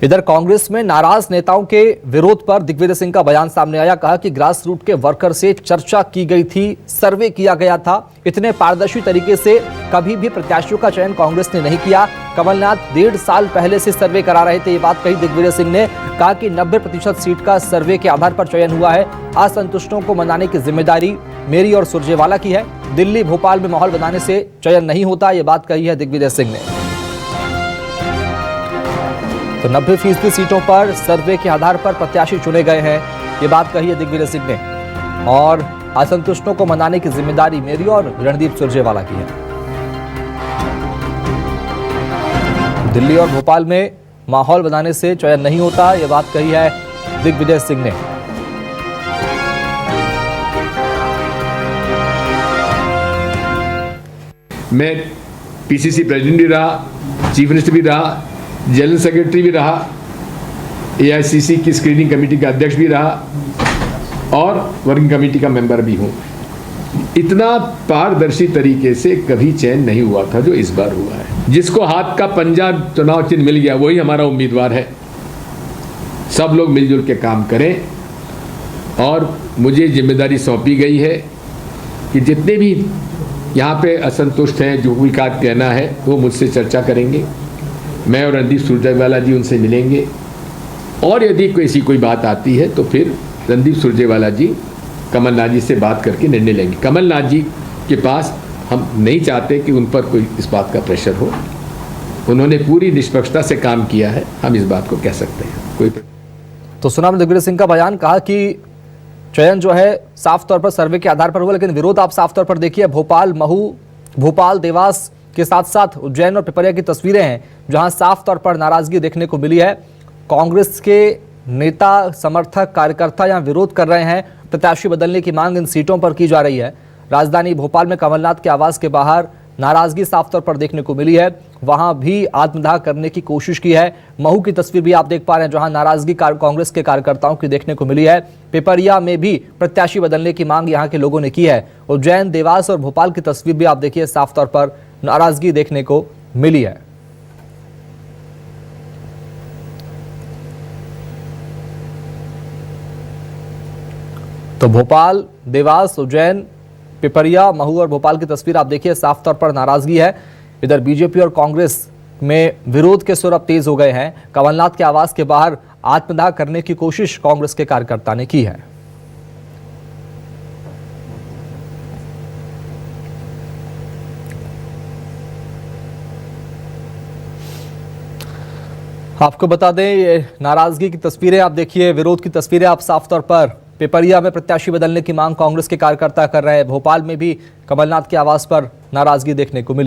इधर कांग्रेस में नाराज नेताओं के विरोध पर दिग्विजय सिंह का बयान सामने आया। कहा कि ग्रास रूट के वर्कर से चर्चा की गई थी, सर्वे किया गया था। इतने पारदर्शी तरीके से कभी भी प्रत्याशियों का चयन कांग्रेस ने नहीं किया। कमलनाथ 1.5 साल पहले से सर्वे करा रहे थे, ये बात कही दिग्विजय सिंह ने। कहा कि 90% सीट का सर्वे के आधार पर चयन हुआ है। असंतुष्टों को मनाने की जिम्मेदारी मेरी और सुरजेवाला की है। दिल्ली भोपाल में माहौल बनाने से चयन नहीं होता, ये बात कही है दिग्विजय सिंह ने। तो 90% सीटों पर सर्वे के आधार पर प्रत्याशी चुने गए हैं, ये बात कही है दिग्विजय सिंह ने। और असंतुष्टों को मनाने की जिम्मेदारी मेरी और रणदीप सुरजेवाला की है। दिल्ली और भोपाल में माहौल बनाने से चयन नहीं होता, ये बात कही है दिग्विजय सिंह ने। मैं पीसीसी प्रेसिडेंट भी रहा, चीफ मिनिस्टर भी रहा, जनरल सेक्रेटरी भी रहा, एआईसीसी की स्क्रीनिंग कमेटी का अध्यक्ष भी रहा और वर्किंग कमेटी का मेंबर भी हूं। इतना पारदर्शी तरीके से कभी चयन नहीं हुआ था जो इस बार हुआ है। जिसको हाथ का पंजा चुनाव चिन्ह मिल गया वही हमारा उम्मीदवार है। सब लोग मिलजुल के काम करें और मुझे जिम्मेदारी सौंपी गई है कि जितने भी यहाँ पे असंतुष्ट हैं, जो भी बात कहना है वो मुझसे चर्चा करेंगे। मैं और रणदीप सुरजेवाला जी उनसे मिलेंगे और यदि ऐसी कोई बात आती है तो फिर रणदीप सुरजेवाला जी कमलनाथ जी से बात करके निर्णय लेंगे। कमलनाथ जी के पास हम नहीं चाहते कि उन पर कोई इस बात का प्रेशर हो। उन्होंने पूरी निष्पक्षता से काम किया है, हम इस बात को कह सकते हैं। कोई तो सुना दिग्विजय सिंह का बयान। कहा कि चयन जो है साफ तौर पर सर्वे के आधार पर हुआ, लेकिन विरोध आप साफ तौर पर देखिए। भोपाल, महू, भोपाल, देवास के साथ साथ उज्जैन और पिपरिया की तस्वीरें हैं जहां साफ तौर पर नाराजगी देखने को मिली है। कांग्रेस के नेता, समर्थक, कार्यकर्ता यहां विरोध कर रहे हैं। प्रत्याशी बदलने की मांग इन सीटों पर की जा रही है। राजधानी भोपाल में कमलनाथ के आवास के बाहर नाराजगी साफ तौर पर देखने को मिली है, वहां भी आत्मदाह करने की कोशिश की है। महू की तस्वीर भी आप देख पा रहे हैं जहां नाराजगी कांग्रेस के कार्यकर्ताओं की देखने को मिली है। पिपरिया में भी प्रत्याशी बदलने की मांग यहां के लोगों ने की है। उज्जैन, देवास और भोपाल की तस्वीर भी आप देखिए, साफ तौर पर नाराजगी देखने को मिली है। तो भोपाल, देवास, उज्जैन, पिपरिया, महू और भोपाल की तस्वीर आप देखिए, साफ तौर पर नाराजगी है। इधर बीजेपी और कांग्रेस में विरोध के सुर अब तेज हो गए हैं। कमलनाथ के आवास के बाहर आत्मदाह करने की कोशिश कांग्रेस के कार्यकर्ता ने की है। आपको बता दें, ये नाराजगी की तस्वीरें आप देखिए, विरोध की तस्वीरें आप साफ तौर पर। पिपरिया में प्रत्याशी बदलने की मांग कांग्रेस के कार्यकर्ता कर रहे हैं। भोपाल में भी कमलनाथ के आवास पर नाराजगी देखने को मिली।